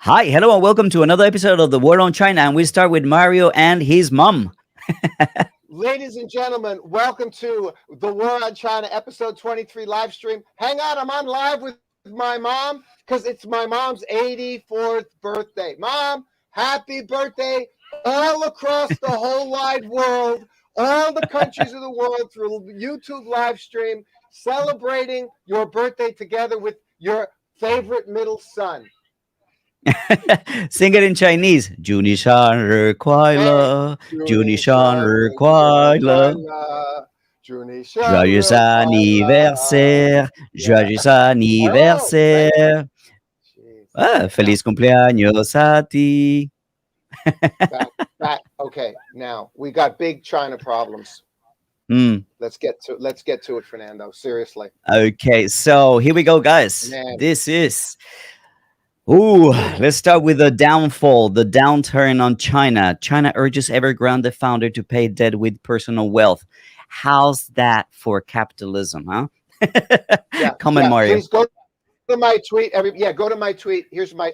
Hi, hello, and welcome to another episode of The World on China. And we start with Mario and his mom. Ladies and gentlemen, welcome to the War on China, episode 23 live stream. Hang on, I'm on live with my mom because it's my mom's 84th birthday. Mom, happy birthday all across the whole wide world, all the countries of the world through YouTube live stream, celebrating your birthday together with your favorite middle son. Sing it in Chinese. 祝你生日快 Hey, 乐，祝你生日快乐。Joyeux 祝你生日快乐。 anniversaire, Yeah. joyeux Oh, man. anniversaire. Jeez. Ah, Now, feliz cumpleaños a ti. okay. Now we got big China problems. Mm. Let's get to it, Fernando. Seriously. Okay, so here we go, guys. Man. This is let's start with the downfall, the downturn on China. China urges Evergrande founder to pay debt with personal wealth. How's that for capitalism, huh? Comment, Mario. Please go to my tweet. Go to my tweet.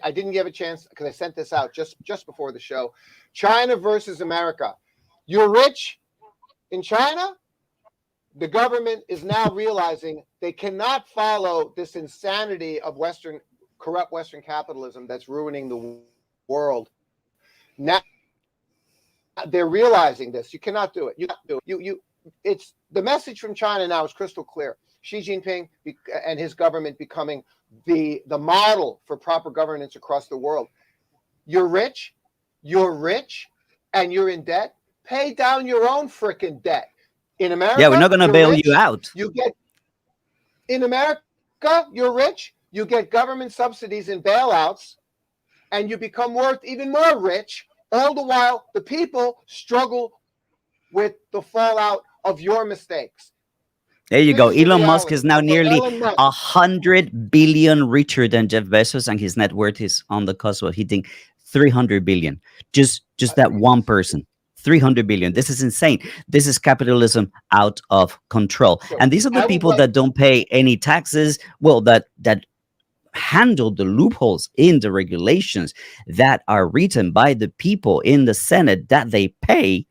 I didn't give a chance because I sent this out just before the show. China versus America. You're rich in China. The government is now realizing they cannot follow this insanity of corrupt Western capitalism that's ruining the world. Now they're realizing this. You cannot do it. It's the message from China now is crystal clear. Xi Jinping and his government becoming the model for proper governance across the world. You're rich, and you're in debt. Pay down your own freaking debt. In America, yeah, we're not going to bail you out. In America, you're rich. You get government subsidies and bailouts, and you become worth even more rich. All the while, the people struggle with the fallout of your mistakes. There you go. Elon Musk is now nearly 100 billion richer than Jeff Bezos, and his net worth is on the cusp of hitting 300 billion. Just that one person. 300 billion. This is insane. This is capitalism out of control. And these are the people that don't pay any taxes. Well, that handle the loopholes in the regulations that are written by the people in the Senate that they pay,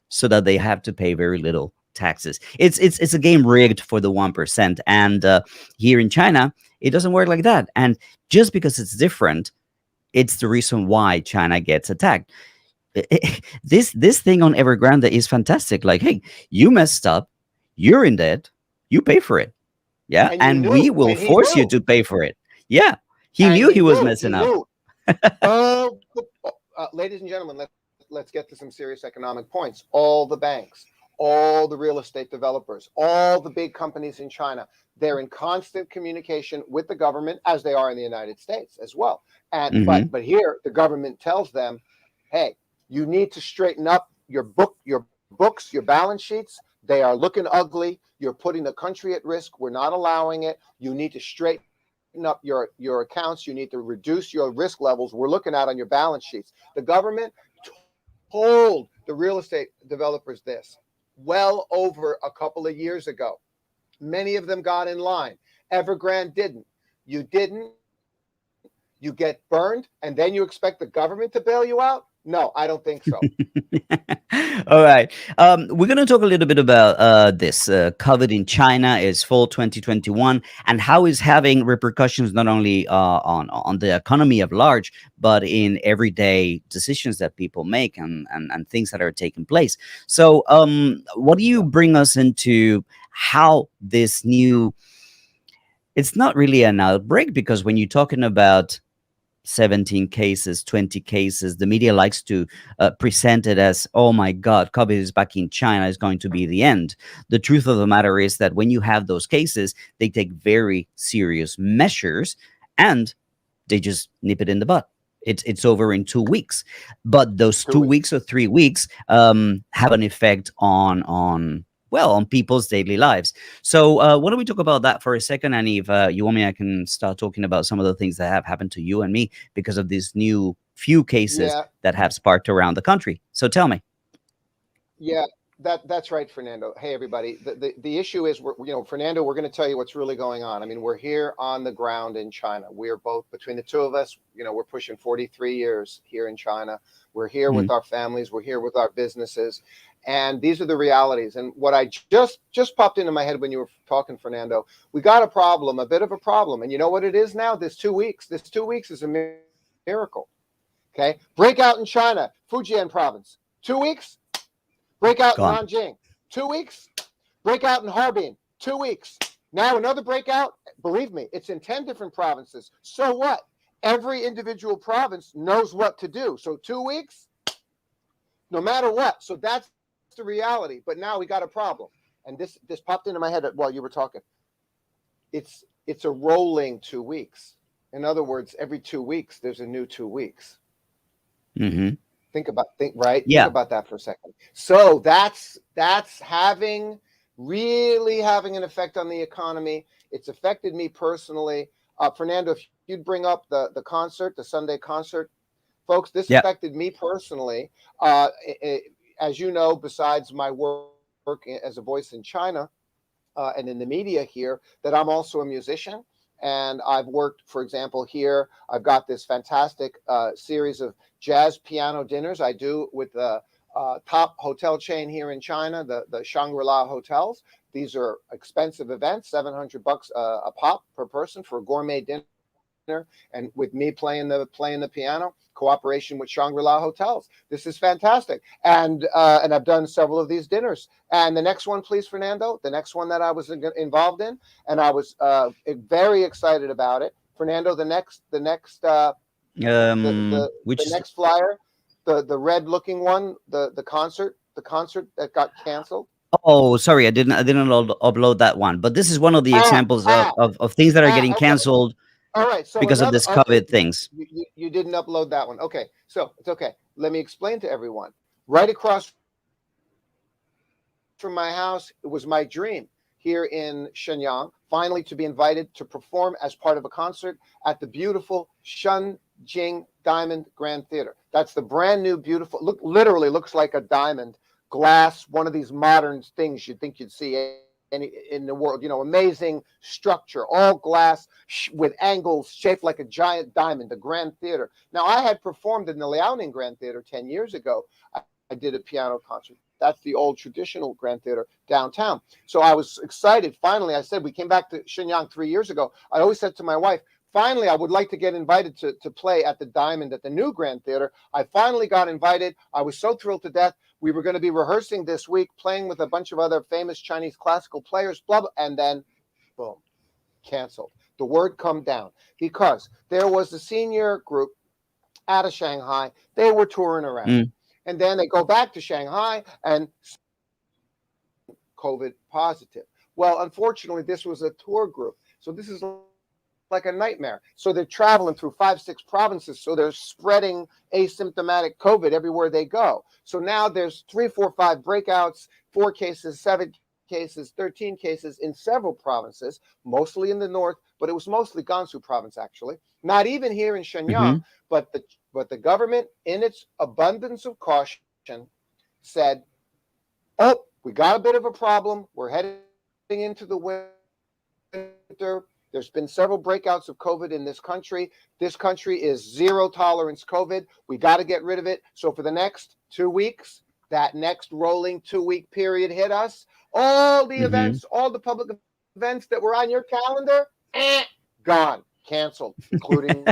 so that they have to pay very little taxes. It's a game rigged for the 1%. And here in China, it doesn't work like that. And just because it's different, it's the reason why China gets attacked. This thing on Evergrande is fantastic. Like, hey, you messed up, you're in debt, you pay for it. Yeah, and we will force you to pay for it. Yeah, he knew he was messing up. Ladies and gentlemen, let's get to some serious economic points. All the banks, all the real estate developers, all the big companies in China, they're in constant communication with the government, as they are in the United States as well. And but here the government tells them, hey, you need to straighten up your books, your balance sheets. They are looking ugly. You're putting the country at risk. We're not allowing it. You need to straighten up your accounts. You need to reduce your risk levels. We're looking at on your balance sheets. The government told the real estate developers this well over a couple of years ago. Many of them got in line. Evergrande didn't. You didn't. You get burned, and then you expect the government to bail you out? No, I don't think so. All right. We're going to talk a little bit about this. COVID in China is fall 2021, and how it's having repercussions not only on the economy at large, but in everyday decisions that people make and things that are taking place. So what do you bring us into how this new... It's not really an outbreak, because when you're talking about 17 cases, 20 cases, the media likes to present it as, oh my God, COVID is back in China, is going to be the end. The truth of the matter is that when you have those cases, they take very serious measures and they just nip it in the butt. It's over in 2 weeks. But those 2 weeks or 3 weeks have an effect on people's daily lives. So why don't we talk about that for a second? And if you want me, I can start talking about some of the things that have happened to you and me because of these new few cases that have sparked around the country. So tell me. Yeah. That's right, Fernando. Hey, everybody. The issue is, Fernando, we're going to tell you what's really going on. I mean, we're here on the ground in China. We're both, between the two of us, we're pushing 43 years here in China. We're here with Mhm. our families. We're here with our businesses. And these are the realities. And what I just popped into my head when you were talking, Fernando, we got a problem, a bit of a problem. And you know what it is now? This 2 weeks. This 2 weeks is a miracle. Okay. Breakout in China, Fujian province. 2 weeks. Breakout in Gone. Nanjing, 2 weeks. Breakout in Harbin, 2 weeks. Now another breakout. Believe me, it's in 10 different provinces. So what? Every individual province knows what to do. So 2 weeks, no matter what. So that's the reality. But now we got a problem. And this popped into my head while you were talking. It's a rolling 2 weeks. In other words, every 2 weeks, there's a new 2 weeks. Hmm. Think Yeah. about that for a second. So that's really having an effect on the economy. It's affected me personally. Fernando, if you'd bring up the concert, the Sunday concert, folks, this Yeah. affected me personally. Uh, as you know, besides my work as a voice in China and in the media here, that I'm also a musician. And I've worked, for example, here. I've got this fantastic series of jazz piano dinners I do with the top hotel chain here in China, the Shangri-La hotels. These are expensive events, $700 a pop per person for a gourmet dinner, and with me playing the piano, cooperation with Shangri-La hotels. This is fantastic, and I've done several of these dinners. And the next one, please, Fernando, the next one that I was involved in, and I was very excited about it. Fernando, the Which is, next flyer, the red looking one, the concert that got canceled. oh, sorry, I didn't upload that one. But this is one of the Ah, examples ah, of things that are getting okay. canceled All right. So because of another this COVID things. you didn't upload that one. Okay. So it's okay. Let me explain to everyone. Right across from my house, it was my dream here in Shenyang, finally to be invited to perform as part of a concert at the beautiful Shunjing Diamond Grand Theater. That's the brand new, beautiful, literally looks like a diamond glass, one of these modern things you'd think you'd see in the world, amazing structure, all glass with angles shaped like a giant diamond, the Grand Theater. Now, I had performed in the Liaoning Grand Theater 10 years ago. I did a piano concert. That's the old traditional Grand Theater downtown. So I was excited. Finally, I said, we came back to Shenyang 3 years ago. I always said to my wife, finally, I would like to get invited to play at the Diamond at the new Grand Theater. I finally got invited. I was so thrilled to death. We were going to be rehearsing this week, playing with a bunch of other famous Chinese classical players, blah, blah, and then, boom, canceled. The word come down because there was a senior group out of Shanghai. They were touring around. Mm. And then they go back to Shanghai and COVID positive. Well, unfortunately, this was a tour group. So this is like a nightmare. So they're traveling through 5-6 provinces. So they're spreading asymptomatic COVID everywhere they go. So now there's 3, 4, 5 breakouts, 4 cases, 7 cases, 13 cases in several provinces, mostly in the north, but it was mostly Gansu province, actually. Not even here in Shenyang, Hmm. but the government, in its abundance of caution, said, oh, we got a bit of a problem. We're heading into the winter. There's been several breakouts of COVID in this country. This country is zero tolerance COVID. We got to get rid of it. So for the next 2 weeks, that next rolling 2-week period hit us. All the Hmm. events, all the public events that were on your calendar, gone, canceled, including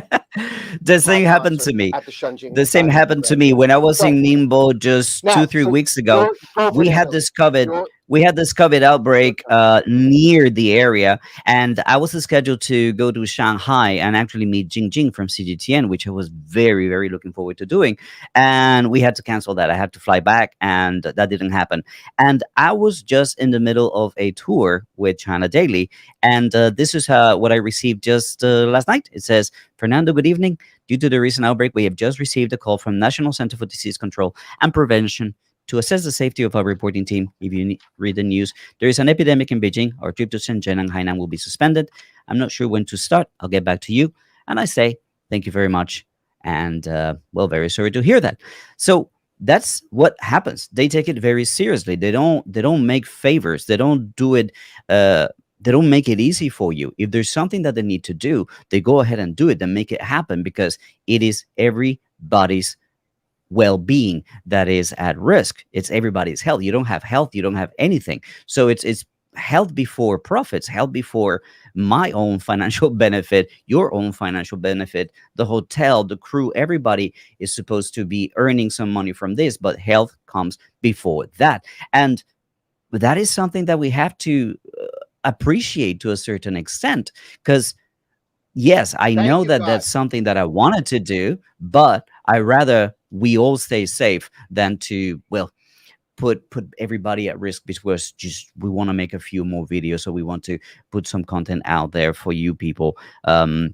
The my same happened concert to me. at the Shunjing The same Diamond happened to Grand me Theater. when I was So in Ningbo just two, now, three for weeks ago. We had Fernando, this COVID. your We had this COVID your outbreak turn. near the area, and I was scheduled to go to Shanghai and actually meet Jingjing from CGTN, which I was very, very looking forward to doing. And we had to cancel that. I had to fly back, and that didn't happen. And I was just in the middle of a tour with China Daily, and this is what I received just last night. It says, "Fernando, good evening. Due to the recent outbreak, we have just received a call from National Center for Disease Control and Prevention to assess the safety of our reporting team. If you read the news, there is an epidemic in Beijing. Our trip to Shenzhen and Hainan will be suspended. I'm not sure when to start. I'll get back to you." And I say, thank you very much. And, well, very sorry to hear that. So, That's what happens. They take it very seriously. They don't make favors. They don't do it. uh they don't make it easy for you. If there's something that they need to do, they go ahead and do it and make it happen, because it is everybody's well-being that is at risk. It's everybody's health. You don't have health, you don't have anything. So it's health before profits, health before my own financial benefit, your own financial benefit, the hotel, the crew, everybody is supposed to be earning some money from this, but health comes before that. And that is something that we have to appreciate to a certain extent, because yes, I Thank know you, that that's God. something that I wanted to do, but I rather we all stay safe than to, well, put everybody at risk because just we want to make a few more videos, so we want to put some content out there for you people to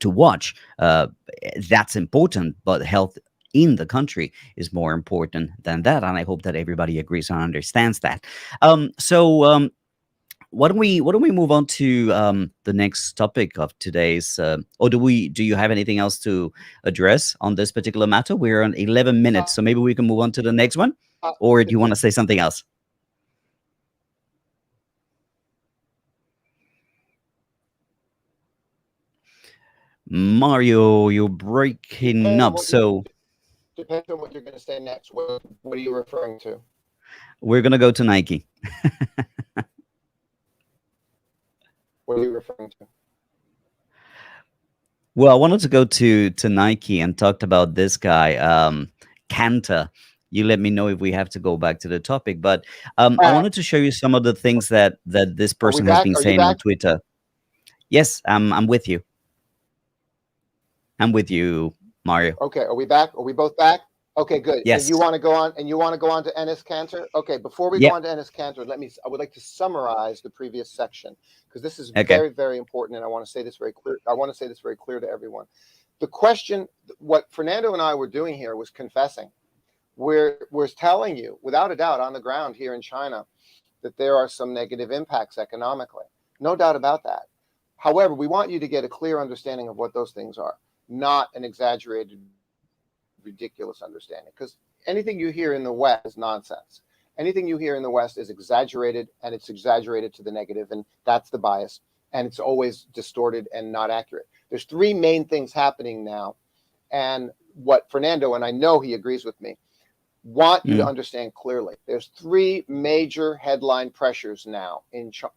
watch. That's important, but health in the country is more important than that, and I hope that everybody agrees and understands that. So why don't we move on to the next topic of today's or do you have anything else to address on this particular matter? We're on 11 minutes, so maybe we can move on to the next one, or do you want to say something else? Mario, you're breaking Depends on up, what you're so depends on what you're going to say next. What are you referring to? we're gonna go to Nike. What are you referring to? Well, I wanted to go to Nike and talked about this guy, Kanta. You let me know if we have to go back to the topic, but I All right. wanted to show you some of the things that this Are we person has back? been Are you saying on back? Twitter. Yes, I'm with you. I'm with you, Mario. Okay. Are we back? Are we both back? Okay, good. And you Yes. want to go on? And you want to go on to Ennis Cantor? Okay. Before we go Yep. on to Ennis Cantor, I would like to summarize the previous section because this is Okay. very, very important, and I want to say this very clear. I want to say this very clear to everyone. The question, what Fernando and I were doing here was confessing. We're telling you, without a doubt, on the ground here in China, that there are some negative impacts economically. No doubt about that. However, we want you to get a clear understanding of what those things are, not an exaggerated, ridiculous understanding. Because anything you hear in the West is nonsense. Anything you hear in the West is exaggerated, and it's exaggerated to the negative, and that's the bias. And it's always distorted and not accurate. There's three main things happening now. And what Fernando, and I know he agrees with me, want you to Mm, understand clearly. There's three major headline pressures now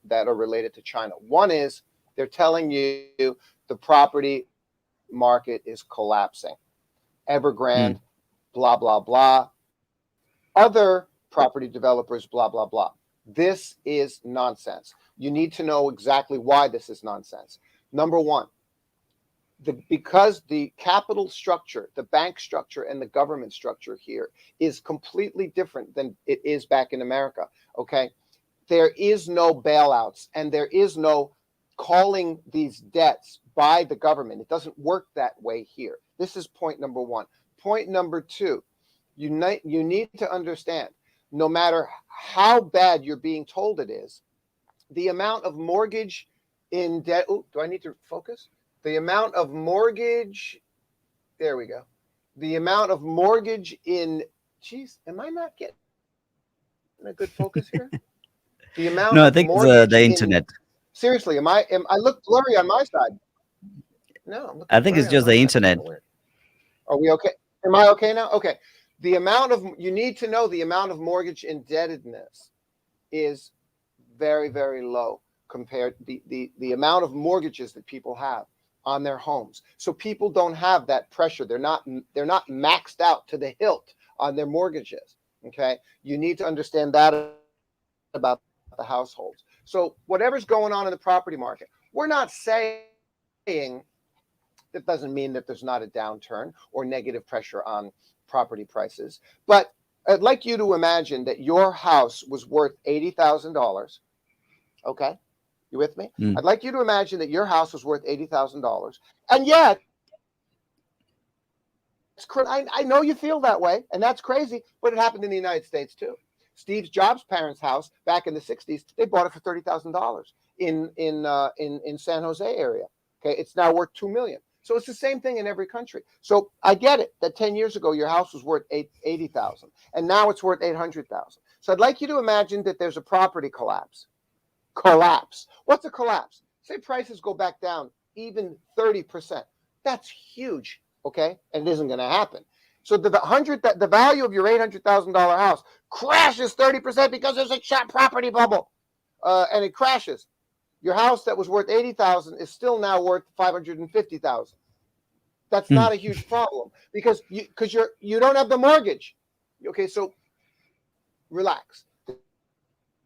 that are related to China. One is they're telling you the property market is collapsing. Evergrande, mm, blah, blah, blah. Other property developers, blah, blah, blah. This is nonsense. You need to know exactly why this is nonsense. Number one, because the capital structure, the bank structure, and the government structure here is completely different than it is back in America. Okay. There is no bailouts and there is no calling these debts by the government. It doesn't work that way here. This is point number one. Point number two, you need to understand no matter how bad you're being told it is, the amount of mortgage in debt. Oh, do I need to focus? The amount of mortgage. There we go. The amount of mortgage in. Geez, am I not getting a good focus here? The amount of no, I think mortgage it's in. the internet. Seriously, I look blurry on my side? No, I'm I looking think blurry it's on just my the side. That's kind internet. of weird. Are we okay? Am I okay now? Okay. The amount of you need to know the amount of mortgage indebtedness is very, very low compared the amount of mortgages that people have on their homes. So people don't have that pressure. They're not maxed out to the hilt on their mortgages. Okay. You need to understand that about the households. So whatever's going on in the property market, we're not saying that doesn't mean that there's not a downturn or negative pressure on property prices. But I'd like you to imagine that your house was worth $80,000. Okay. You with me? I'd Mm, like you to imagine that your house was worth $80,000. And yeah, it's I know you feel that way, and that's crazy, but it happened in the United States too. Steve Jobs' parents' house back in the 60s, they bought it for $30,000 in San Jose area. Okay, it's now worth $2 million. So it's the same thing in every country. So I get it that 10 years ago your house was worth 80,000 and now it's worth 800,000. So I'd like you to imagine that there's a property collapse. Collapse. What's a collapse? Say prices go back down even 30%. That's huge, okay? And it isn't going to happen. So the value of your $800,000 house crashes 30% because there's a property bubble, and it crashes. Your house that was worth 80,000 is still now worth 550,000. That's Mm. not a huge problem because you don't have the mortgage. Okay, so relax.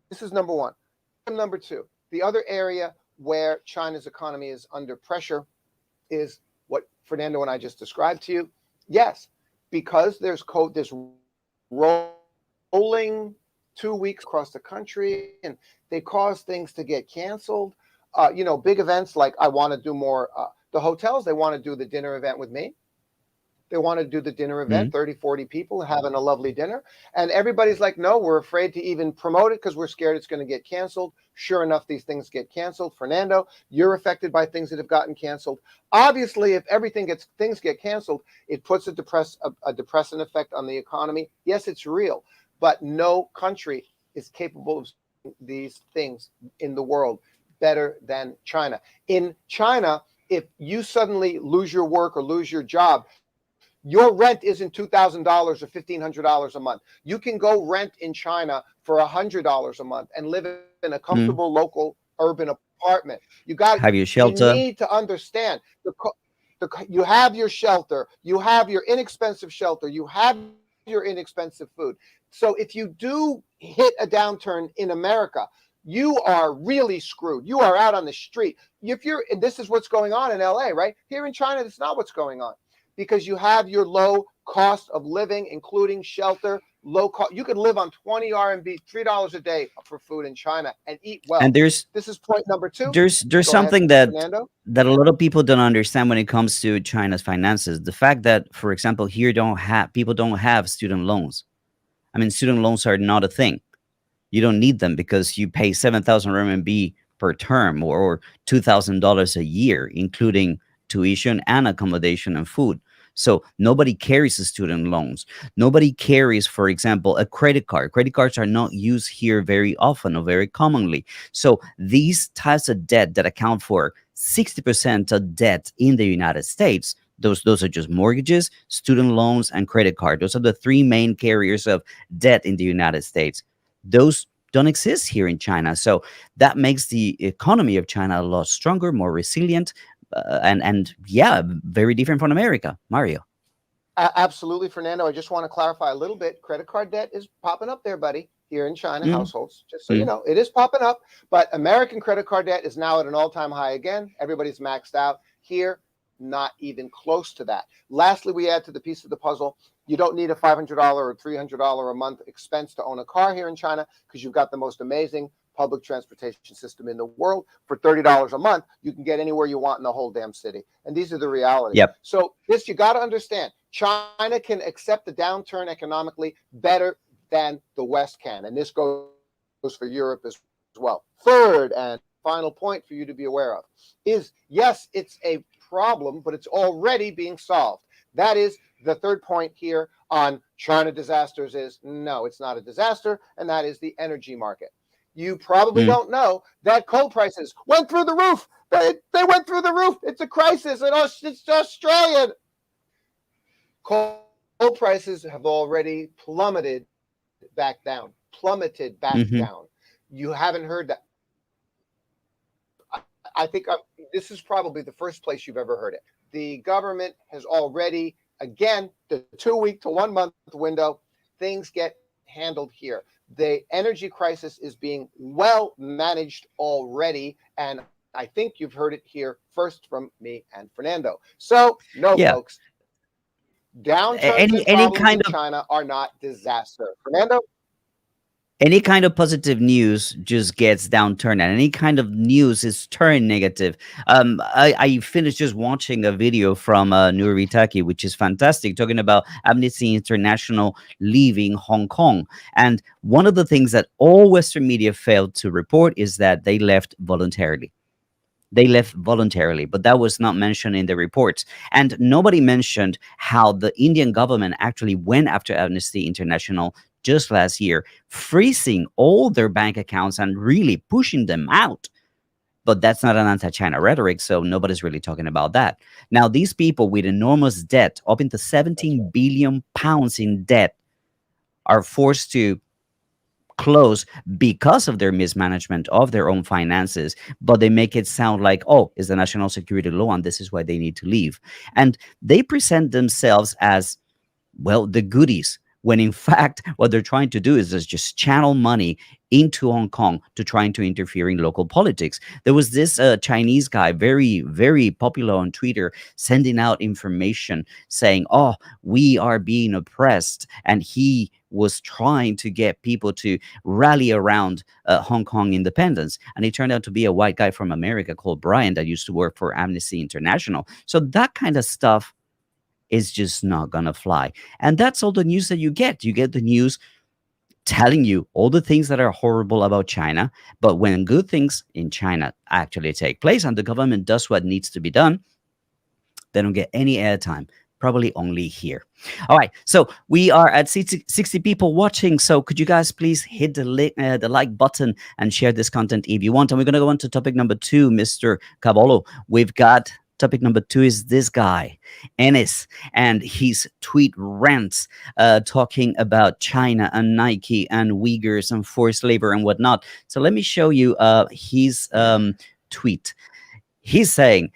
This is number one. Number two, the other area where China's economy is under pressure is what Fernando and I just described to you. Yes, because there's this rolling 2 weeks across the country, and they cause things to get canceled. Big events like I want to do more. The hotels, they want to do the dinner event with me. They want to do the dinner event, Mm. 30, 40 people having a lovely dinner. And everybody's like, no, we're afraid to even promote it because we're scared it's going to get canceled. Sure enough, these things get canceled. Fernando, you're affected by things that have gotten canceled. Obviously, if things get canceled, it puts a depressant effect on the economy. Yes, it's real, but no country is capable of these things in the world better than China. In China, if you suddenly lose your work or lose your job, your rent isn't $2,000 or $1,500 a month. You can go rent in China for $100 a month and live in a Mm. comfortable local urban apartment. Have your You shelter. need to understand you have your shelter, you have your inexpensive shelter, you have your inexpensive food. So if you do hit a downturn in America, you are really screwed. You are out on the street. And this is what's going on in LA, right? Here in China, that's not what's going on. Because you have your low cost of living, including shelter, low cost. You can live on 20 RMB, $3 a day for food in China and eat well. And there's This is point number two. there's Go ahead, something that Fernando. a lot of people don't understand when it comes to China's finances. The fact that, for example, here people don't have student loans. I mean, student loans are not a thing. You don't need them because you pay 7,000 RMB per term, or $2,000 a year, including tuition and accommodation and food. So nobody carries the student loans. Nobody carries, for example, a credit card. Credit cards are not used here very often or very commonly. So these types of debt that account for 60% of debt in the United States, those are just mortgages, student loans, and credit card. Those are the three main carriers of debt in the United States. Those don't exist here in China. So that makes the economy of China a lot stronger, more resilient, and yeah, very different from America. Mario. Absolutely, Fernando. I just want to clarify a little bit. Credit card debt is popping up there, buddy, here in China Mm, households. Just so you mm. know, it is popping up. But American credit card debt is now at an all-time high again. Everybody's maxed out. Here, not even close to that. Lastly, we add to the piece of the puzzle, you don't need a $500 or $300 a month expense to own a car here in China because you've got the most amazing public transportation system in the world. For $30 a month, you can get anywhere you want in the whole damn city. And these are the realities. Yep. So this, you got to understand, China can accept the downturn economically better than the West can. And this goes for Europe as well. Third and final point for you to be aware of is, yes, it's a problem, but it's already being solved. That is the third point here on China disasters is, no, it's not a disaster, and that is the energy market. You probably Mm. don't know that coal prices went through the roof. They went through the roof. It's a crisis. It's Australian. Coal prices have already plummeted back down. Hmm. You haven't heard that. I think this is probably the first place you've ever heard it. The government has already, again, the 2-week to 1 month window, things get handled here. The energy crisis is being well managed already, and I think you've heard it here first from me and Fernando. So, no, Yeah. folks, downturns Any and any problems kind in of China are not disaster. Fernando? any kind of positive news just gets downturned, and any kind of news is turned negative. I finished just watching a video from Nuritaki, which is fantastic, talking about Amnesty International leaving Hong Kong. And one of the things that all Western media failed to report is that they left voluntarily. They left voluntarily, but that was not mentioned in the reports. And nobody mentioned how the Indian government actually went after Amnesty International just last year, freezing all their bank accounts and really pushing them out. But that's not an anti-China rhetoric, so nobody's really talking about that. Now, these people with enormous debt, up into That's 17 right. billion pounds in debt, are forced to close because of their mismanagement of their own finances, but they make it sound like, oh, it's the national security law and this is why they need to leave. And they present themselves as, well, the goodies, when in fact what they're trying to do is just channel money into Hong Kong to trying to interfere in local politics. There was this Chinese guy, very very popular on Twitter, sending out information saying, oh, we are being oppressed, and he was trying to get people to rally around Hong Kong independence. And it turned out to be a white guy from America called Brian that used to work for Amnesty International. So that kind of stuff is just not gonna fly. And that's all the news that you get. You get the news telling you all the things that are horrible about China. But when good things in China actually take place and the government does what needs to be done, they don't get any airtime. Probably only here. All right. So we are at 60 people watching. So could you guys please hit the like button and share this content if you want? And we're going to go on to topic number two, Mr. Cavallo. We've got topic number two is this guy, Ennis, and his tweet rants talking about China and Nike and Uyghurs and forced labor and whatnot. So let me show you his tweet. He's saying,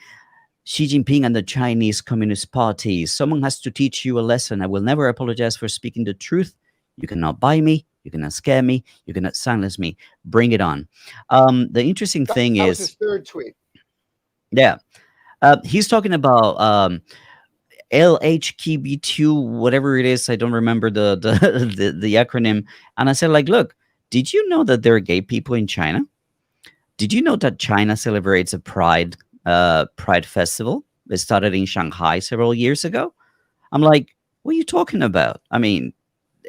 Xi Jinping and the Chinese Communist Party. Someone has to teach you a lesson. I will never apologize for speaking the truth. You cannot buy me. You cannot scare me. You cannot silence me. Bring it on. The interesting thing That was his is, third tweet. yeah, he's talking about LHKB2, whatever it is. I don't remember the acronym. And I said, like, look, did you know that there are gay people in China? Did you know that China celebrates a Pride festival? It started in Shanghai several years ago. I'm like, what are you talking about? I mean,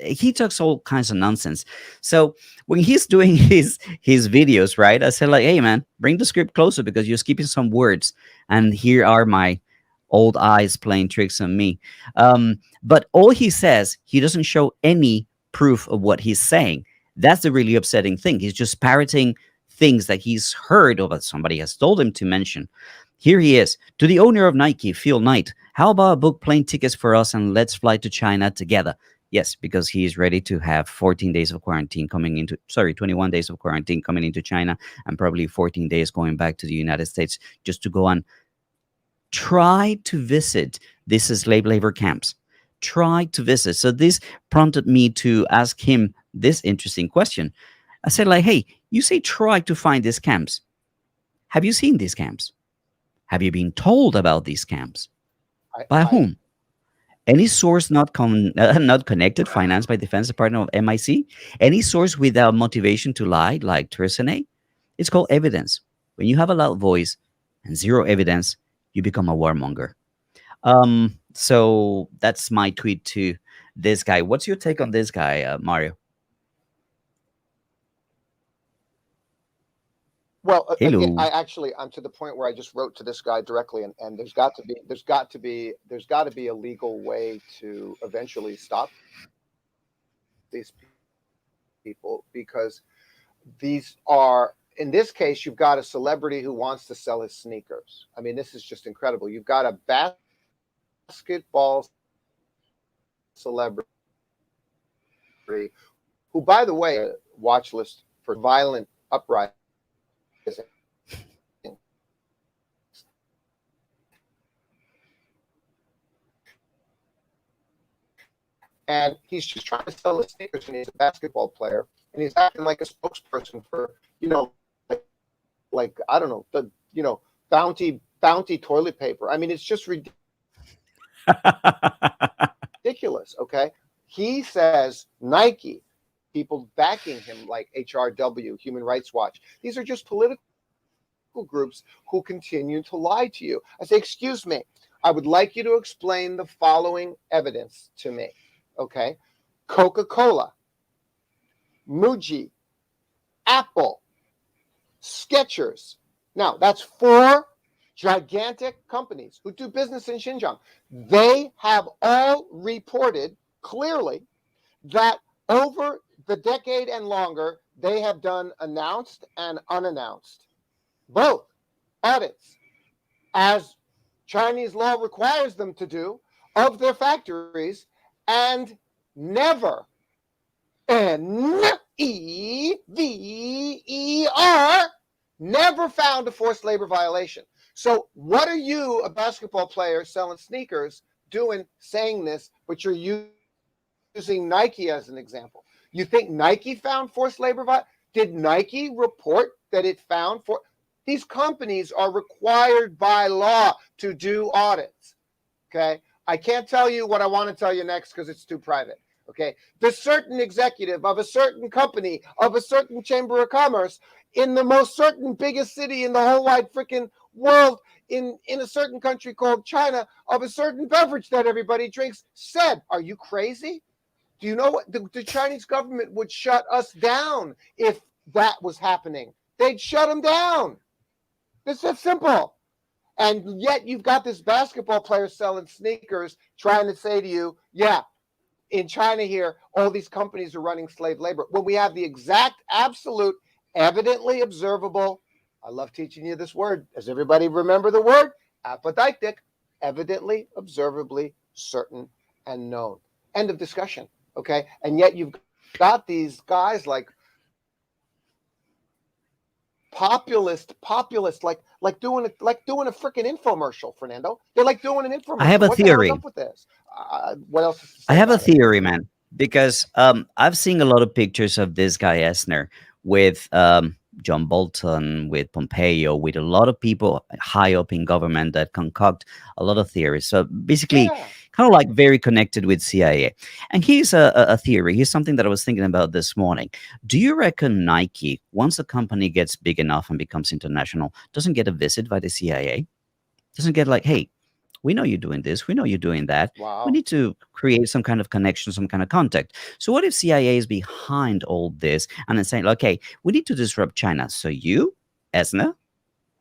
he talks all kinds of nonsense. So when he's doing his videos, right? I said like, hey man, bring the script closer because you're skipping some words. And here are my old eyes playing tricks on me. But all he says, he doesn't show any proof of what he's saying. That's the really upsetting thing. He's just parroting things that he's heard or that somebody has told him to mention. Here he is. To the owner of Nike, Phil Knight, how about book plane tickets for us and let's fly to China together? Yes, because he is ready to have 14 days of quarantine coming into, sorry, 21 days of quarantine coming into China and probably 14 days going back to the United States just to go and try to visit these slave labor camps. Try to visit. So this prompted me to ask him this interesting question. I said, like, hey, you say try to find these camps. Have you seen these camps? Have you been told about these camps? By I whom? Any source not connected, financed by Defense Department of MIC? Any source without motivation to lie, like Tersane? It's called evidence. When you have a loud voice and zero evidence, you become a warmonger. So that's my tweet to this guy. What's your take on this guy, Mario? Well, again, Hello. I'm to the point where I just wrote to this guy directly, and there's got to be a legal way to eventually stop these people, because these are, in this case, you've got a celebrity who wants to sell his sneakers. I mean, this is just incredible. You've got a basketball celebrity who, by the way, watch list for violent uprising. And he's just trying to sell his sneakers, and he's a basketball player, and he's acting like a spokesperson for, like I don't know, the bounty toilet paper. I mean, it's just ridiculous. Okay, he says Nike, people backing him like HRW, Human Rights Watch. These are just political groups who continue to lie to you. I say, excuse me, I would like you to explain the following evidence to me. Okay, Coca-Cola, Muji, Apple, Skechers, Now, that's four gigantic companies who do business in Xinjiang. They have all reported clearly that over the decade and longer, they have done announced and unannounced, both audits, as Chinese law requires them to do, of their factories, and never, Never, never found a forced labor violation. So what are you, a basketball player selling sneakers, doing saying this, but you're using Nike as an example? You think Nike found forced labor Did Nike report that it found these companies are required by law to do audits. Okay. I can't tell you what I want to tell you next because it's too private. Okay. The certain executive of a certain company, of a certain chamber of commerce in the most certain biggest city in the whole wide freaking world, in a certain country called China, of a certain beverage that everybody drinks, said, are you crazy? Do you know what the Chinese government would shut us down if that was happening? They'd shut them down. It's that simple. And yet you've got this basketball player selling sneakers trying to say to you, yeah, in China here, all these companies are running slave labor. When we have the exact, absolute, evidently observable, I love teaching you this word. Does everybody remember the word? Apodictic, evidently, observably, certain, and known. End of discussion. Okay. And yet you've got these guys like populist, like doing a freaking infomercial, Fernando. They're like doing an I have infomercial. a What the hell is theory. up with this? What else is to I say have a about it? theory, man, because I've seen a lot of pictures of this guy Esner with John Bolton, with Pompeo, with a lot of people high up in government that concoct a lot of theories. So basically, Yeah. kind of like very connected with CIA. And here's a theory. Here's something that I was thinking about this morning. Do you reckon Nike, once a company gets big enough and becomes international, doesn't get a visit by the CIA? Doesn't get like, hey, we know you're doing this, we know you're doing that, we Wow. need to create some kind of connection, some kind of contact. So what if CIA is behind all this and then saying, okay, we need to disrupt China, so you, Esna,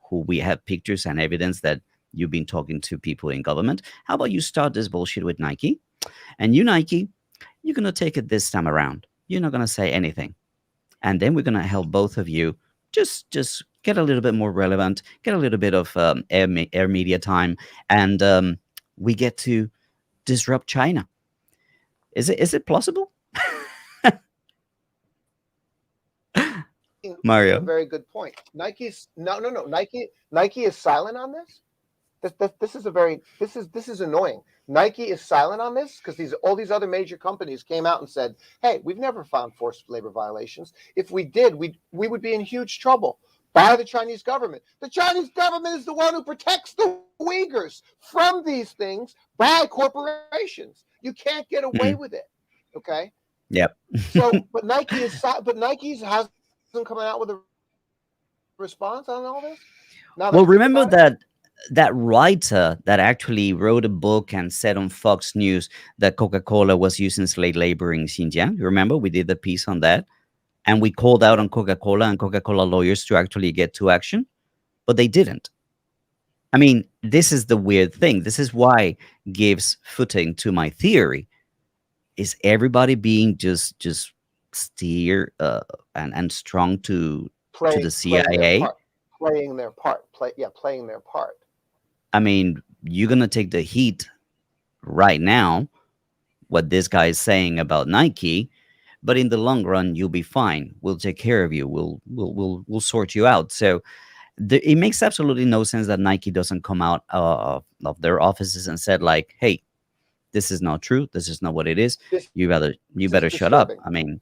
who we have pictures and evidence that you've been talking to people in government, how about you start this bullshit with Nike, and you, Nike, you're going to take it this time around, you're not going to say anything, and then we're going to help both of you just get a little bit more relevant, get a little bit of air media time, and we get to disrupt China. Is it plausible, This is a Mario? very good point. Nike's no. Nike is silent on this. This is a very this is annoying. Nike is silent on this because all these other major companies came out and said, "Hey, we've never found forced labor violations. If we did, we would be in huge trouble by the Chinese government. The Chinese government is the one who protects the Uyghurs from these things by corporations. You can't get away Mhm. with it." Okay, Yep. so Nike's hasn't come out with a response on all this. Now that Well, I think remember about it. that writer that actually wrote a book and said on Fox News that Coca-Cola was using slave labor in Xinjiang. You remember we did the piece on that, and we called out on Coca-Cola and Coca-Cola lawyers to actually get to action, but they didn't. I mean, this is the weird thing. This is why gives footing to my theory. Is everybody being just steer and strong to the Playing their CIA? part, playing their part. I mean, you're gonna take the heat right now, what this guy is saying about Nike, but in the long run, you'll be fine. We'll take care of you. We'll sort you out. So it makes absolutely no sense that Nike doesn't come out of their offices and said like, "Hey, this is not true. This is not what it is. This You this is better shut up." disturbing. I mean,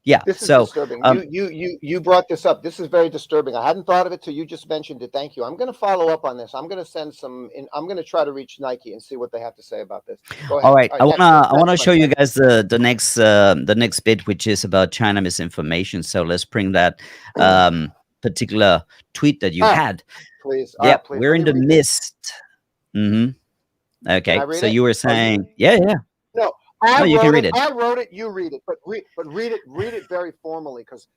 yeah. This is So disturbing. um, You brought this up. This is very disturbing. I hadn't thought of it till you just mentioned it. Thank you. I'm going to follow up on this. I'm going to send some. I'm going to try to reach Nike and see what they have to say about this. Go all ahead. right, All I right. wanna I wanna Next, my show you friend. guys the next bit, which is about China misinformation. So let's bring that particular tweet that you Ah, had. please. Yep, Please. we're Let in me the read this. midst. Hmm. Can I Okay, read so it? you were Are you? saying, yeah, yeah. No, I No, you can wrote read it. it. I wrote it. You read it. But read it. Read it very formally because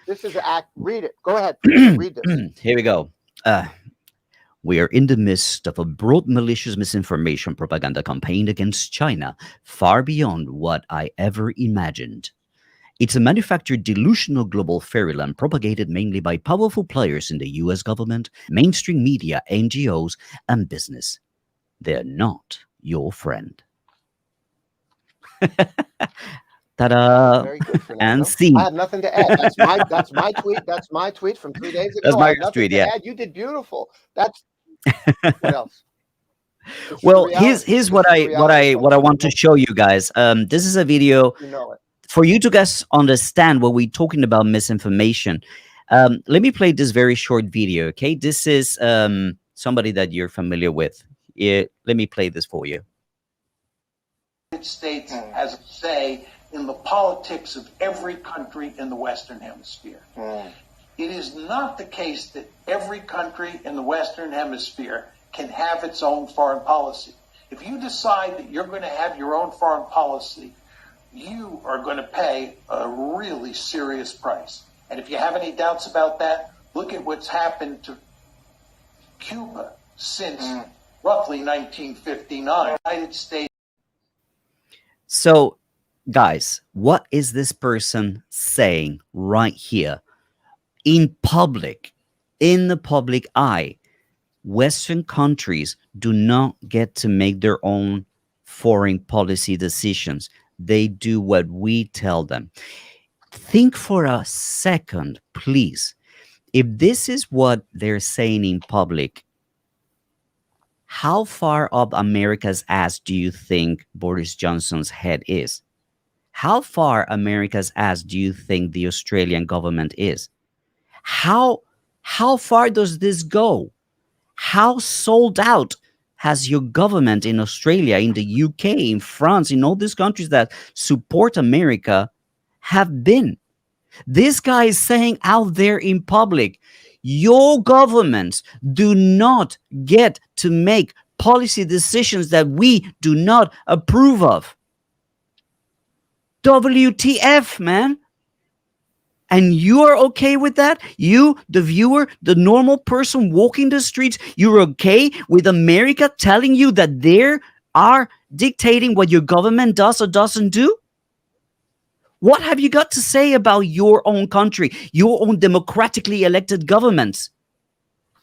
this is an act. Read it. Go ahead, Fernando. Read this. Here we go. Uh, we are in the midst of a broad malicious misinformation propaganda campaign against China, far beyond what I ever imagined. It's a manufactured delusional global fairyland propagated mainly by powerful players in the US government, mainstream media, NGOs, and business. They're not your friend. Ta-da! Very good, And Fernando. I scene. have nothing to add. That's my tweet. That's my tweet from 3 days That's ago. I have Mario's nothing tweet, to yeah. add. You did beautiful. That's what else? This is the Well, here's reality. here's This what is the I what reality, I what I folks. want to show you guys. This is a video You know it. for you to guys understand what we're talking about misinformation. Let me play this very short video. Okay, this is somebody that you're familiar with. Yeah, let me play this for you. United States has a say in the politics of every country in the Western Hemisphere. It is not the case that every country in the Western Hemisphere can have its own foreign policy. If you decide that you're going to have your own foreign policy, you are going to pay a really serious price. And if you have any doubts about that, look at what's happened to Cuba since roughly 1959. The United States. So, guys, what is this person saying right here in public, in the public eye? Western countries do not get to make their own foreign policy decisions. They do what we tell them. Think for a second, please. If this is what they're saying in public, how far up America's ass do you think Boris Johnson's head is? How far America's ass do you think the Australian government is? How how far does this go? How sold out has your government in Australia, in the UK, in France, in all these countries that support America have been? This guy is saying out there in public, your governments do not get to make policy decisions that we do not approve of. WTF, man? And you are okay with that? You, the viewer, the normal person walking the streets, you're okay with America telling you that they are dictating what your government does or doesn't do? What have you got to say about your own country, your own democratically elected governments?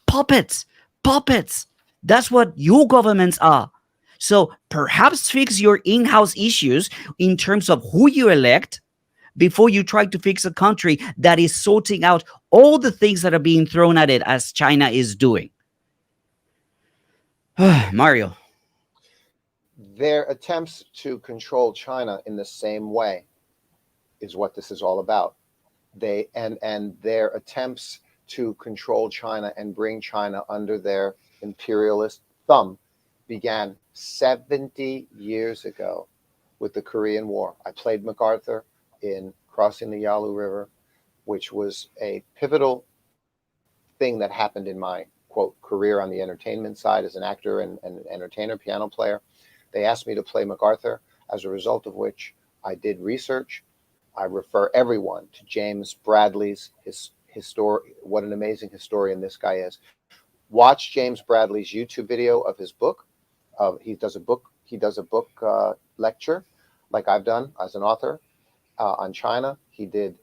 Puppets, puppets. That's what your governments are. So perhaps fix your in house issues in terms of who you elect before you try to fix a country that is sorting out all the things that are being thrown at it as China is doing. Mario. Their attempts to control China in the same way is what this is all about. And their attempts to control China and bring China under their imperialist thumb began 70 years ago with the Korean War. I played MacArthur in Crossing the Yalu River, which was a pivotal thing that happened in my quote career on the entertainment side as an actor and entertainer, piano player. They asked me to play MacArthur, as a result of which I did research. I refer everyone to James Bradley's what an amazing historian this guy is. Watch James Bradley's YouTube video of his book. He does a book lecture, like I've done as an author on China. He did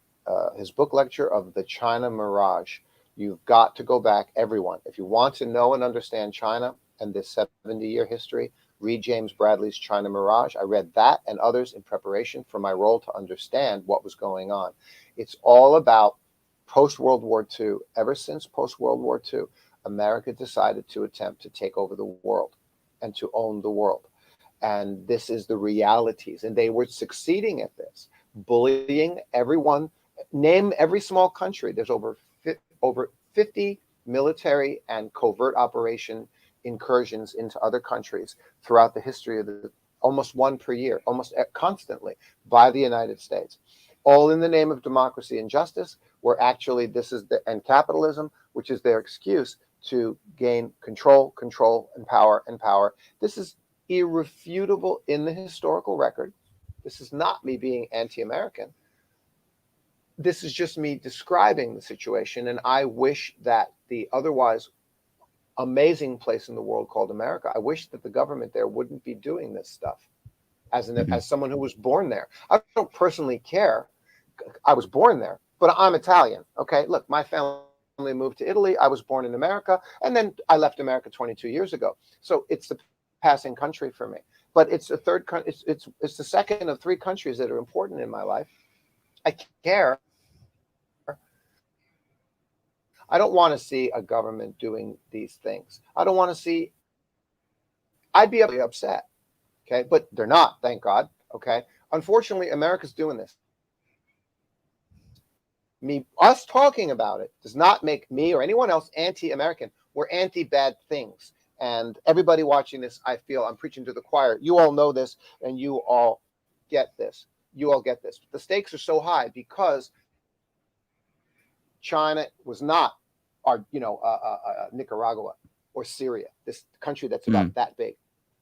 his book lecture of the China Mirage. You've got to go back, everyone. If you want to know and understand China and this 70-year history, read James Bradley's China Mirage. I read that and others in preparation for my role to understand what was going on. It's all about post-World War II. Ever since post-World War II, America decided to attempt to take over the world and to own the world. And this is the realities. And they were succeeding at this, bullying everyone. Name every small country. There's over 50 military and covert operation incursions into other countries throughout the history of almost one per year, almost constantly by the United States, all in the name of democracy and justice, where actually and capitalism, which is their excuse to gain control, and power. This is irrefutable in the historical record. This is not me being anti-American. This is just me describing the situation, and I wish that the otherwise amazing place in the world called America. I wish that the government there wouldn't be doing this stuff. Mhm. As someone who was born there, I don't personally care. I was born there, but I'm Italian. Okay, look, my family moved to Italy. I was born in America, and then I left America 22 years ago. So it's the passing country for me. But it's the third. It's the second of three countries that are important in my life. I care. I don't want to see a government doing these things. I don't want to see. I'd be upset. Okay, but they're not. Thank God. Okay. Unfortunately, America's doing this. Us talking about it does not make me or anyone else anti-American. We're anti-bad things. And everybody watching this, I feel I'm preaching to the choir. You all know this, and you all get this. You all get this. The stakes are so high because China was not our, Nicaragua or Syria, this country that's about that big.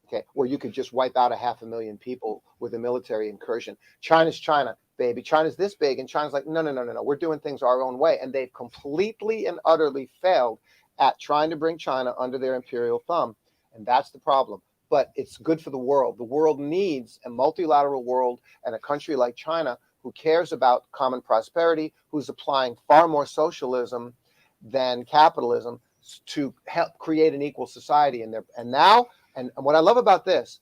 Okay, where you could just wipe out 500,000 people with a military incursion. China's China, baby. China's this big, and China's like, no. We're doing things our own way, and they've completely and utterly failed at trying to bring China under their imperial thumb, and that's the problem. But it's good for the world. The world needs a multilateral world and a country like China who cares about common prosperity, who's applying far more socialism than capitalism to help create an equal society in there. And now. And what I love about this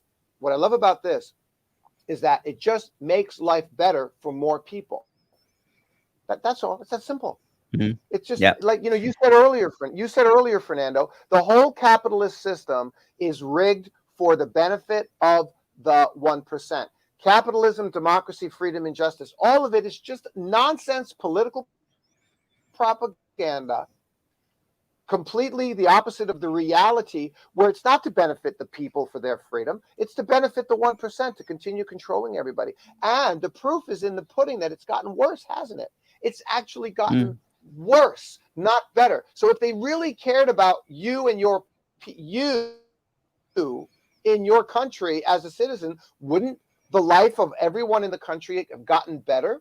is that it just makes life better for more people. That's all. It's that simple. Mhm. It's just Yeah. like you said earlier, Fernando. The whole capitalist system is rigged for the benefit of the 1%. Capitalism, democracy, freedom, and justice. All of it is just nonsense political propaganda. Completely the opposite of the reality, where it's not to benefit the people for their freedom, it's to benefit the 1% to continue controlling everybody. And the proof is in the pudding that it's gotten worse, hasn't it? It's actually gotten worse, not better. So if they really cared about you and you in your country as a citizen, wouldn't the life of everyone in the country have gotten better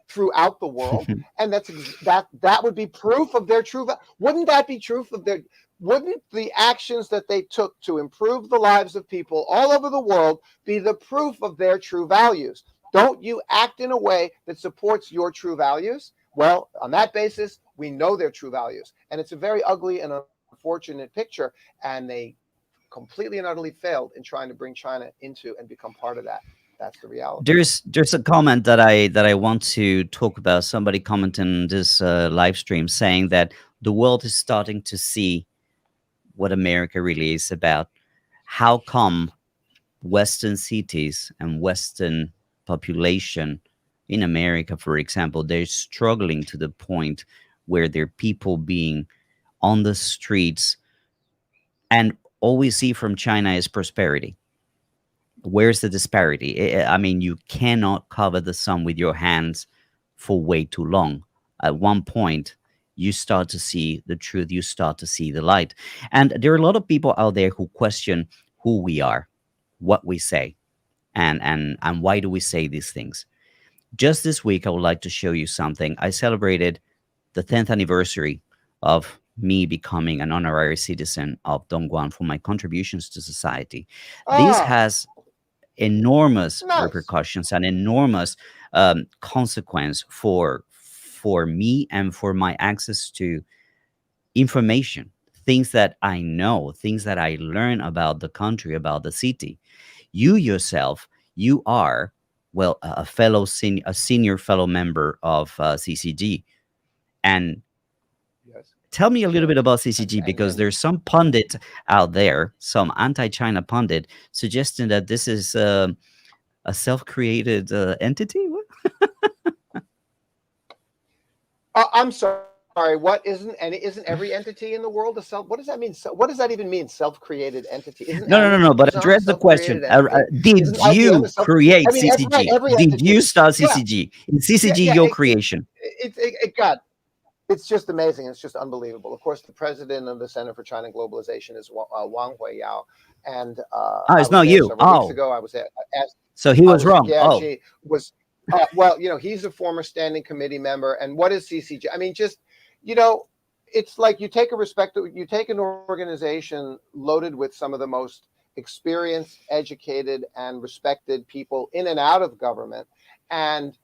throughout the world? And that would be proof of their true. Wouldn't that be proof of their? Wouldn't the actions that they took to improve the lives of people all over the world be the proof of their true values? Don't you act in a way that supports your true values? Well, on that basis, we know their true values, and it's a very ugly and unfortunate picture. And they completely and utterly failed in trying to bring China into and become part of that. That's the reality. There's a comment that I want to talk about. Somebody commenting this live stream saying that the world is starting to see what America really is about. How come Western cities and Western population in America, for example, they're struggling to the point where there are people being on the streets, and all we see from China is prosperity? Where's the disparity? I mean, you cannot cover the sun with your hands for way too long. At one point, you start to see the truth, you start to see the light. And there are a lot of people out there who question who we are, what we say, and why do we say these things. Just this week, I would like to show you something. I celebrated the 10th anniversary of me becoming an honorary citizen of Dongguan for my contributions to society. This Ah, has enormous nice. repercussions and enormous consequence for me and for my access to information, things that I know, things that I learn about the country, about the city. You yourself, you are, well, a senior fellow member of CCG. And Yes. tell me a little bit about And CCG, and because and there's some pundit out there, some anti-China pundit, suggesting that this is a self-created entity. What? I'm sorry. What isn't every entity in the world a self? What does that mean? What does that even mean? Self-created entity? Isn't No. But Amazon a address the self-created question. entity? Did Isn't IBM a you self? create I mean, CCG? every Did you entity. start Yeah, CCG? In yeah, CCG, yeah. your creation. God, it's just amazing. It's just unbelievable. Of course, the president of the Center for China Globalization is Wang Huiyao, and Oh, I it's was not there you. several weeks Oh, ago. so he was wrong. Yeah, Oh, she was. Well, he's a former standing committee member, and what is CCG? I mean, just you know, it's like you take an organization loaded with some of the most experienced, educated, and respected people in and out of government, and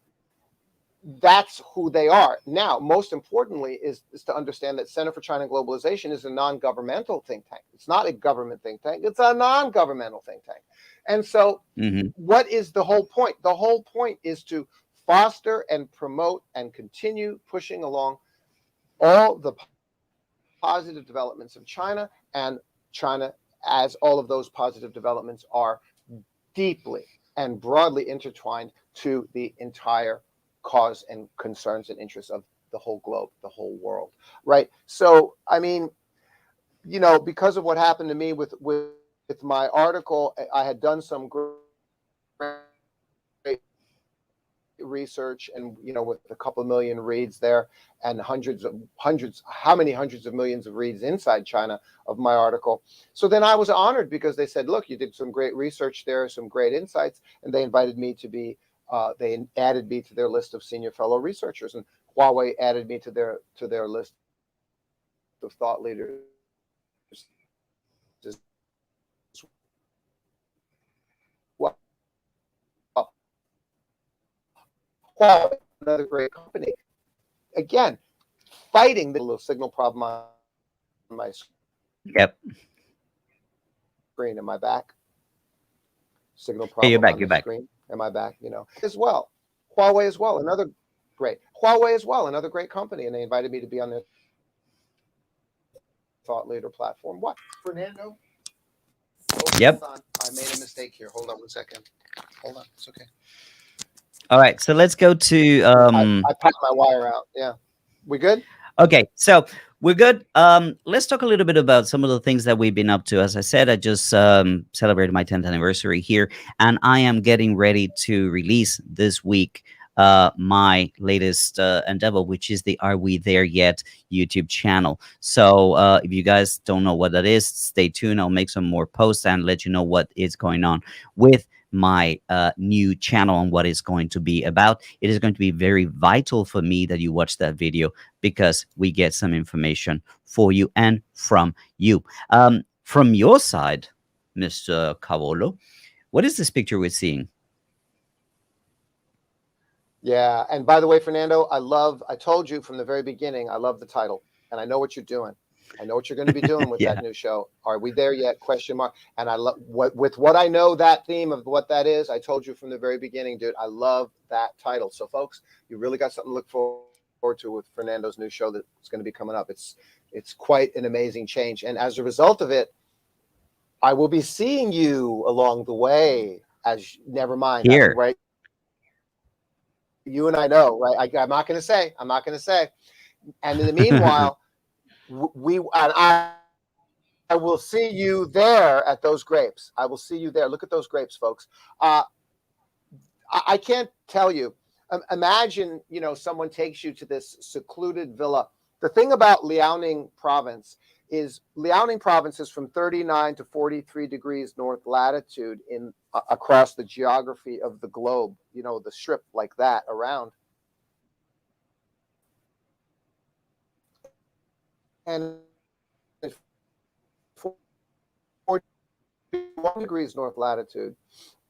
that's who they are. Now, most importantly, is to understand that Center for China Globalization is a non-governmental think tank. It's not a government think tank. It's a non-governmental think tank. And so Hmm. what is the whole point? The whole point is to foster and promote and continue pushing along all the positive developments of China, and China, as all of those positive developments are deeply and broadly intertwined to the entire cause and concerns and interests of the whole globe, the whole world, right? So, I mean, because of what happened to me with my article, I had done some great research, and with a couple of million reads there, and how many hundreds of millions of reads inside China of my article. So then I was honored, because they said, look, you did some great research there, some great insights, and they invited me to be they added me to their list of senior fellow researchers, and Huawei added me to their list of thought leaders as well. Huawei, another great company, again, fighting the little signal problem on my Yep. screen. Am I back? Signal Hey, you're problem back. on You're the back. screen. Am I back? As well. Huawei as well, another great company, and they invited me to be on their thought leader platform. What, Fernando? Hold Yep. on. I made a mistake here. Hold on 1 second. Hold on. It's okay. All right. So let's go to I popped my wire out. Yeah. We good? Okay, so we're good. Let's talk a little bit about some of the things that we've been up to. As I said, I just celebrated my 10th anniversary here, and I am getting ready to release this week my latest endeavor, which is the Are We There Yet YouTube channel. So if you guys don't know what that is, stay tuned. I'll make some more posts and let you know what is going on with my new channel and what it's going to be about. It is going to be very vital for me that you watch that video, because we get some information for you and from you. From your side, Mr. Cavolo, what is this picture we're seeing? Yeah. And by the way, Fernando, I told you from the very beginning, I love the title, and I know what you're doing. I know what you're going to be doing with Yeah. that new show. Are we there yet? Question mark. And I love what I know, that theme of what that is. I told you from the very beginning, dude, I love that title. So folks, you really got something to look forward to with Fernando's new show that's going to be coming up. It's quite an amazing change. And as a result of it, I will be seeing you along the way, never mind. Here. Right. You and I know, right? I'm not going to say. And in the meanwhile, I will see you there at those grapes. I will see you there. Look at those grapes, folks. I can't tell you. Imagine, someone takes you to this secluded villa. The thing about Liaoning province is from 39 to 43 degrees north latitude across the geography of the globe, the strip like that around. And 41 degrees north latitude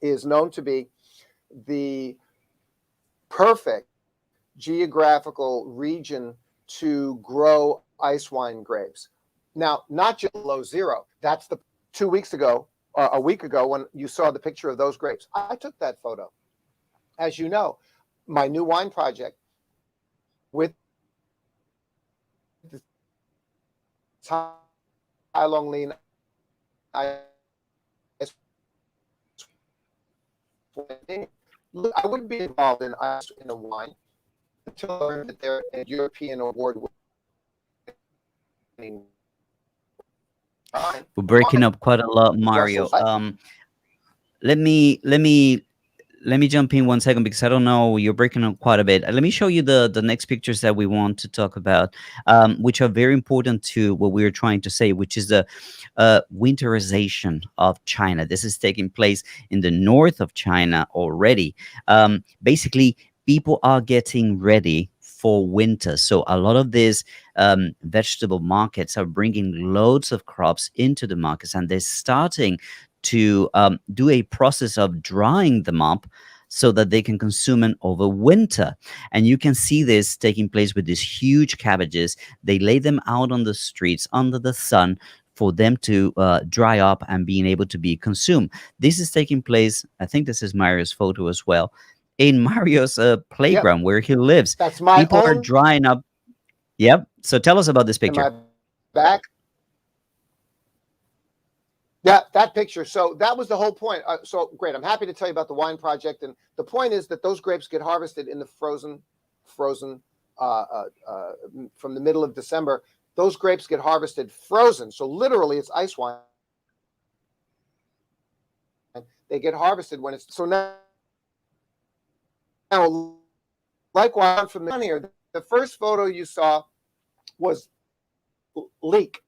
is known to be the perfect geographical region to grow ice wine grapes. Now, not just below zero. That's the 2 weeks ago, or a week ago, when you saw the picture of those grapes. I took that photo. As you know, my new wine project with the Tai Long Lean I wouldn't be involved in a wine until I learned that they're a European award-winning wine. We're breaking up quite a lot, Mario. Let me jump in 1 second, because I don't know, you're breaking up quite a bit. Let me show you the next pictures that we want to talk about, which are very important to what we're trying to say, which is the winterization of China. This is taking place in the north of China already. Basically, people are getting ready for winter. So a lot of these vegetable markets are bringing loads of crops into the markets, and they're starting to do a process of drying them up so that they can consume them over winter. And you can see this taking place with these huge cabbages. They lay them out on the streets under the sun for them to dry up and being able to be consumed. This is taking place, I think this is Mario's photo as well, in Mario's Yep, playground where he lives. that's my People are own drying up. Yep. So tell us about this in picture. my back. Yeah, that picture. So that was the whole point. So great. I'm happy to tell you about the wine project. And the point is that those grapes get harvested in the frozen from the middle of December. Those grapes get harvested frozen. So literally, it's ice wine. They get harvested when it's so now likewise from the here. The first photo you saw was leek.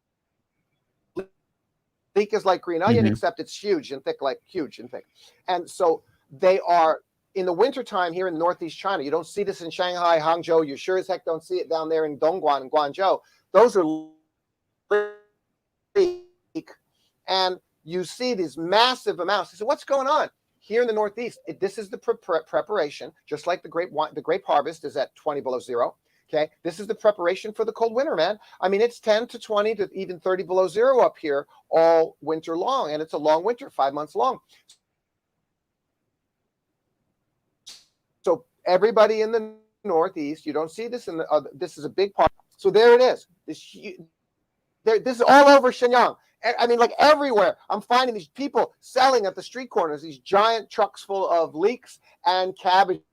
Leek is like green onion, Hmm. except it's huge and thick, like huge and thick. And so they are in the wintertime here in northeast China. You don't see this in Shanghai, Hangzhou. You sure as heck don't see it down there in Dongguan and Guangzhou. Those are leek. And you see these massive amounts. You say, what's going on? Here in the Northeast, this is the preparation, just like the grape harvest is at 20 below zero. Okay, this is the preparation for the cold winter, man. I mean, it's 10 to 20 to even 30 below zero up here all winter long, and it's a long winter, 5 months long. So everybody in the Northeast, you don't see this in the. This is a big part. So there it is. This is all over Shenyang. I mean, like everywhere. I'm finding these people selling at the street corners these giant trucks full of leeks and cabbages.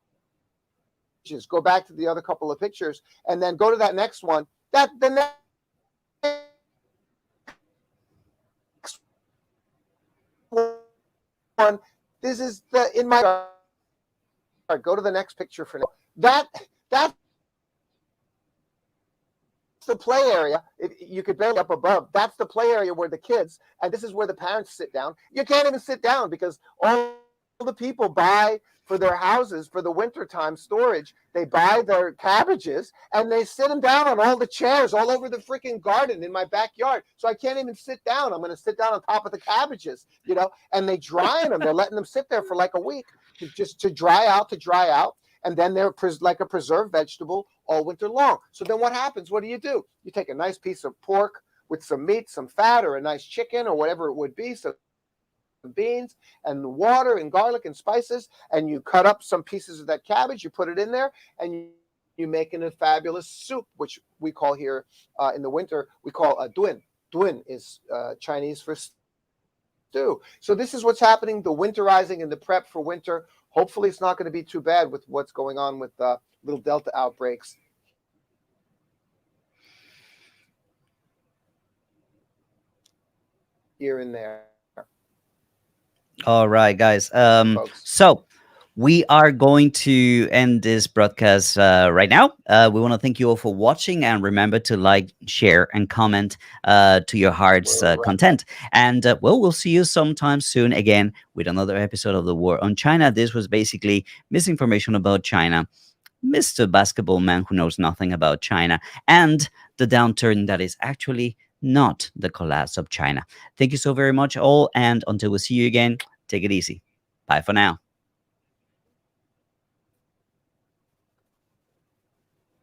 Go back to the other couple of pictures, and then go to that next one. That the next one. This is the in my yard. Go to the next picture for now. That's the play area. You could barely up above. That's the play area where the kids, and this is where the parents sit down. You can't even sit down because all the people buy for their houses for the wintertime storage. They buy their cabbages and they sit them down on all the chairs all over the freaking garden in my backyard. So I can't even sit down. I'm going to sit down on top of the cabbages, and they dry them. They're letting them sit there for like a week to dry out. And then they're like a preserved vegetable all winter long. So then what happens? What do? You take a nice piece of pork with some meat, some fat, or a nice chicken or whatever it would be, some beans and water and garlic and spices, and you cut up some pieces of that cabbage, you put it in there, and you make a fabulous soup, which we call here in the winter, we call a duin. Duin is Chinese for stew. So this is what's happening, the winterizing and the prep for winter. Hopefully it's not going to be too bad with what's going on with little Delta outbreaks here and there, All right, guys. folks. So we are going to end this broadcast right now. We want to thank you all for watching, and remember to like, share, and comment to your heart's content. And we'll see you sometime soon again with another episode of The War on China. This was basically misinformation about China, Mr. Basketball Man who knows nothing about China, and the downturn that is actually not the collapse of China. Thank you so very much, all. And until we see you again, take it easy. Bye for now.